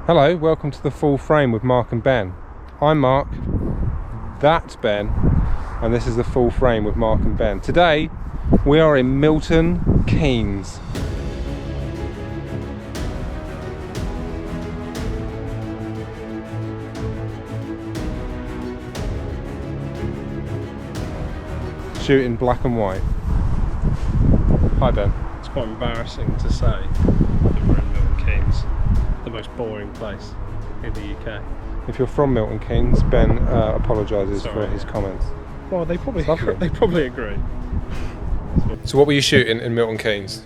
Hello, welcome to the Full Frame with Mark and Ben. I'm Mark, that's Ben, and this is the Full Frame with Mark and Ben. Today we are in Milton Keynes. Shooting black and white. Hi Ben. It's quite embarrassing to say that we're in Milton Keynes, the most boring place in the UK. If you're from Milton Keynes, Ben apologises for his comments. Well, they probably agree. So what were you shooting in Milton Keynes?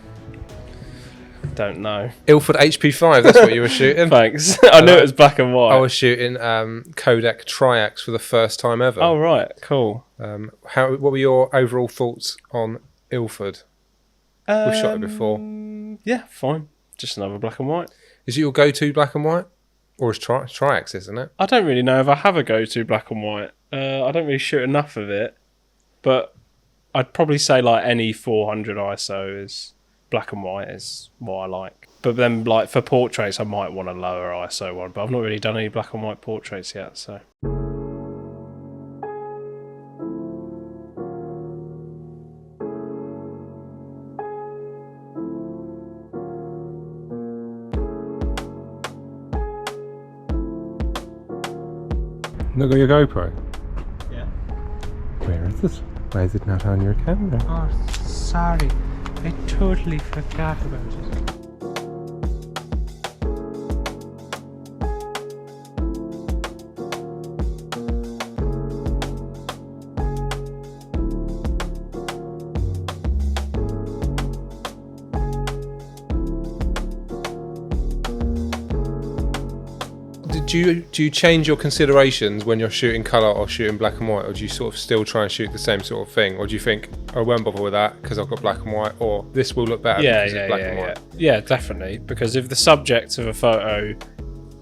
Don't know. Ilford XP5, that's what you were shooting? Thanks. I knew it was black and white. I was shooting Kodak Tri-X for the first time ever. Oh right, cool. What were your overall thoughts on Ilford? We've shot it before. Yeah, fine. Just another black and white. Is it your go-to black and white? Or is Tri-X, isn't it? I don't really know if I have a go-to black and white. I don't really shoot enough of it. But I'd probably say like any 400 ISO is black and white is what I like. But then like for portraits I might want a lower ISO one. But I've not really done any black and white portraits yet, so... Look at your GoPro. Yeah. Where is it? Why is it not on your camera? Oh, sorry. I totally forgot about it. Do you change your considerations when you're shooting colour or shooting black and white, or do you sort of still try and shoot the same sort of thing, or do you think I won't bother with that because I've got black and white, or this will look better because it's black and white? Yeah, definitely. Because if the subject of a photo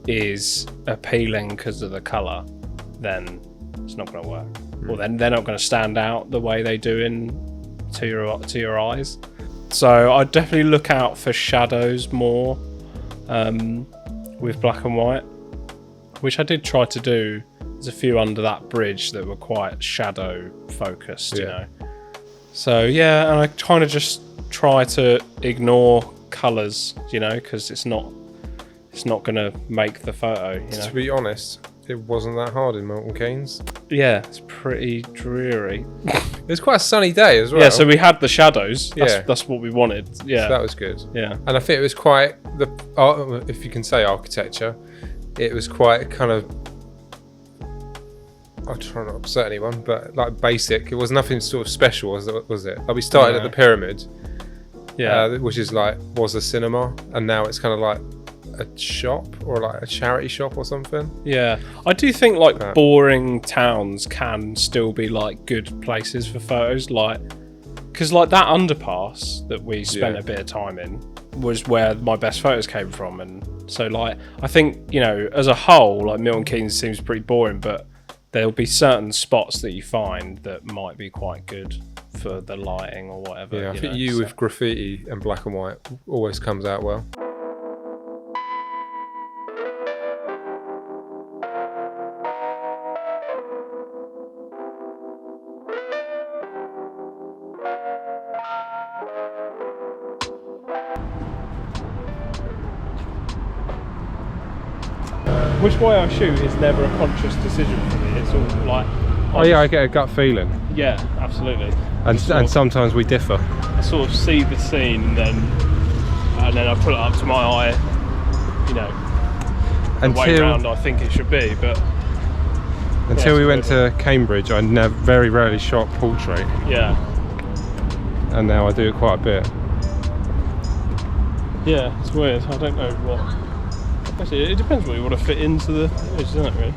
is appealing because of the colour, then it's not going to work. Or then they're not going to stand out the way they do to your eyes. So I'd definitely look out for shadows more with black and white. Which I did try to do. There's a few under that bridge that were quite shadow focused, you know. So yeah, and I kind of just try to ignore colours, you know, because it's not going to make the photo. You know? To be honest, it wasn't that hard in Milton Keynes. Yeah, it's pretty dreary. It was quite a sunny day as well. Yeah, so we had the shadows. That's what we wanted. Yeah, so that was good. Yeah, and I think it was quite if you can say architecture. It was quite kind of, I'll try not to upset anyone, but like basic. It was nothing sort of special, was it? Like we started at the pyramid, which is was a cinema, and now it's kind of like a shop or like a charity shop or something. Yeah, I do think like boring towns can still be like good places for photos, like because like that underpass that we spent a bit of time in was where my best photos came from, and so like I think, you know, as a whole, like Milton Keynes seems pretty boring, but there'll be certain spots that you find that might be quite good for the lighting or whatever. Yeah, I think you with graffiti and black and white always comes out well. Which way I shoot is never a conscious decision for me. It's all like... I get a gut feeling. Yeah, absolutely. And sometimes we differ. I sort of see the scene and then I put it up to my eye, you know, the way round I think it should be, but... Until we went to Cambridge, I very rarely shot portrait. Yeah. And now I do it quite a bit. Yeah, it's weird. I don't know what... Actually, it depends what you want to fit into the image, doesn't it, really?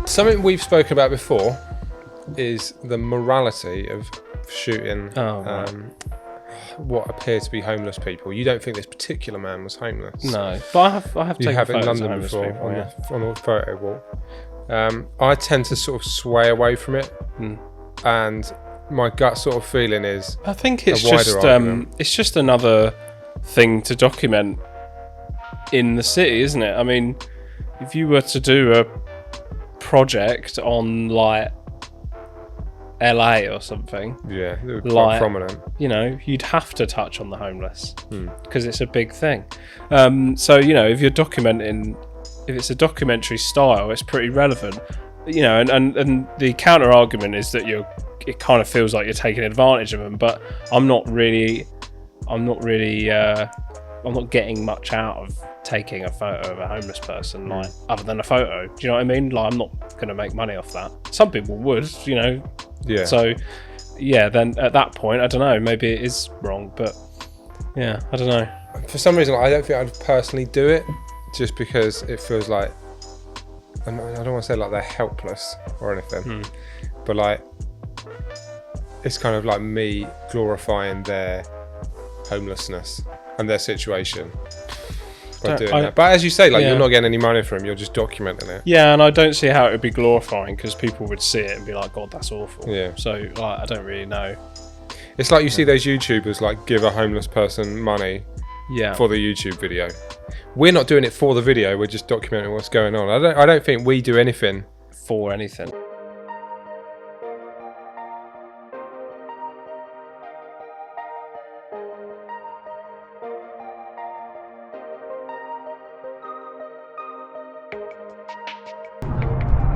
Something we've spoken about before is the morality of shooting what appear to be homeless people. You don't think this particular man was homeless? No, but I have You taken have in photos of London homeless before people, on the photo walk. I tend to sort of sway away from it, and my gut sort of feeling is I think it's just another thing to document in the city, isn't it? I mean, if you were to do a project on like LA or something, yeah, they were like, quite prominent. You know, you'd have to touch on the homeless because it's a big thing. So you know, if you're documenting, if it's a documentary style, it's pretty relevant. You know, and the counter argument is that it kind of feels like you're taking advantage of them, but I'm not getting much out of taking a photo of a homeless person, like other than a photo. Do you know what I mean? Like, I'm not going to make money off that. Some people would, you know. Yeah. So, yeah. Then at that point, I don't know. Maybe it is wrong, but yeah, I don't know. For some reason, I don't think I'd personally do it, just because it feels like I don't want to say like they're helpless or anything, but like it's kind of like me glorifying their homelessness and their situation by doing that. But as you say, like, you're not getting any money from them, you're just documenting it. Yeah, and I don't see how it would be glorifying, because people would see it and be like, God, that's awful. Yeah. So like, I don't really know. It's like you see those YouTubers like give a homeless person money for the YouTube video. We're not doing it for the video, we're just documenting what's going on. I don't think we do anything for anything.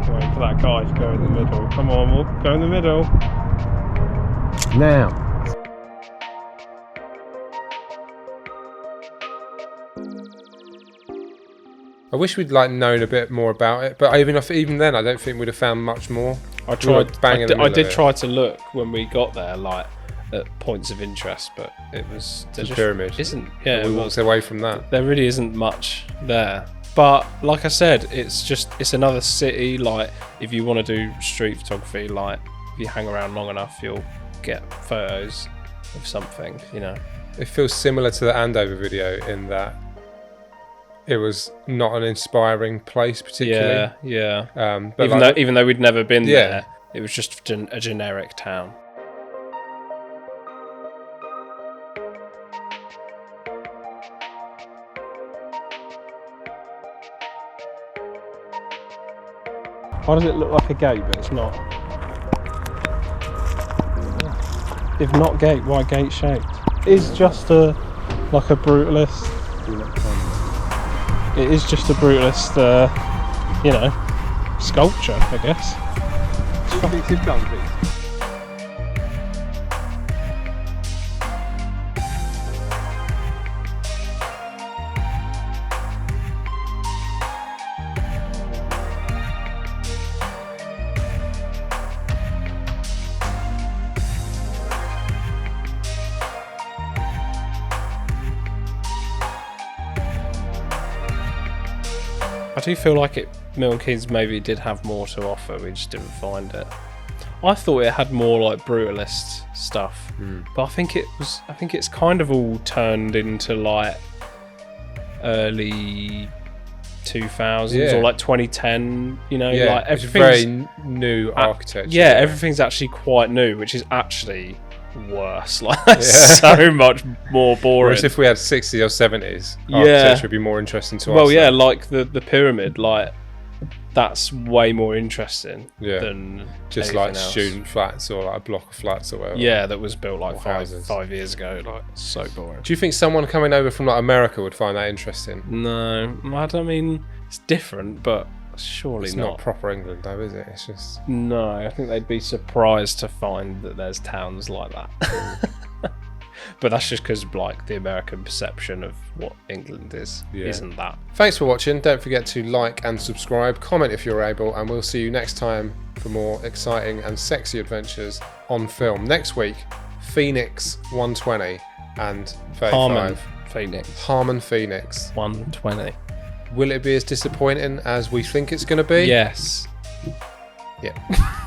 Waiting for that guy to go in the middle. Come on, we'll go in the middle. Now. I wish we'd like known a bit more about it, but even then, I don't think we'd have found much more. I did try to look when we got there, like at points of interest, but it was the pyramid. We walked away from that. There really isn't much there. But like I said, it's another city. Like, if you want to do street photography, like if you hang around long enough, you'll get photos of something. You know, it feels similar to the Andover video in that it was not an inspiring place particularly. Yeah. But even though we'd never been there, it was just a generic town. Why does it look like a gate, but it's not? If not gate, why gate shaped? It's just like a brutalist. It is just a brutalist, sculpture, I guess. Do you think it's done, please? I do feel like Milton Keynes maybe did have more to offer, we just didn't find it. I thought it had more like brutalist stuff, but I think it's kind of all turned into like early 2000s or like 2010, like everything's very new architecture. Yeah, everything's actually quite new, which is actually worse. Like, so much more boring. Whereas if we had 60s or 70s, architecture would be more interesting to us. Well, yeah, like the pyramid, like that's way more interesting than just like else. Student flats or like a block of flats or whatever. Yeah, that was built like 5 years ago. Like, so boring. Do you think someone coming over from like America would find that interesting? No, I mean it's different, but surely it's not proper England though, is it? It's just no. I think they'd be surprised to find that there's towns like that. But that's just because like the American perception of what England is isn't that. Thanks for watching. Don't forget to like and subscribe, comment if you're able, and we'll see you next time for more exciting and sexy adventures on film. Next week, Phoenix 120 and 35. Harmon Phoenix 120. Will it be as disappointing as we think it's going to be? Yes. Yeah.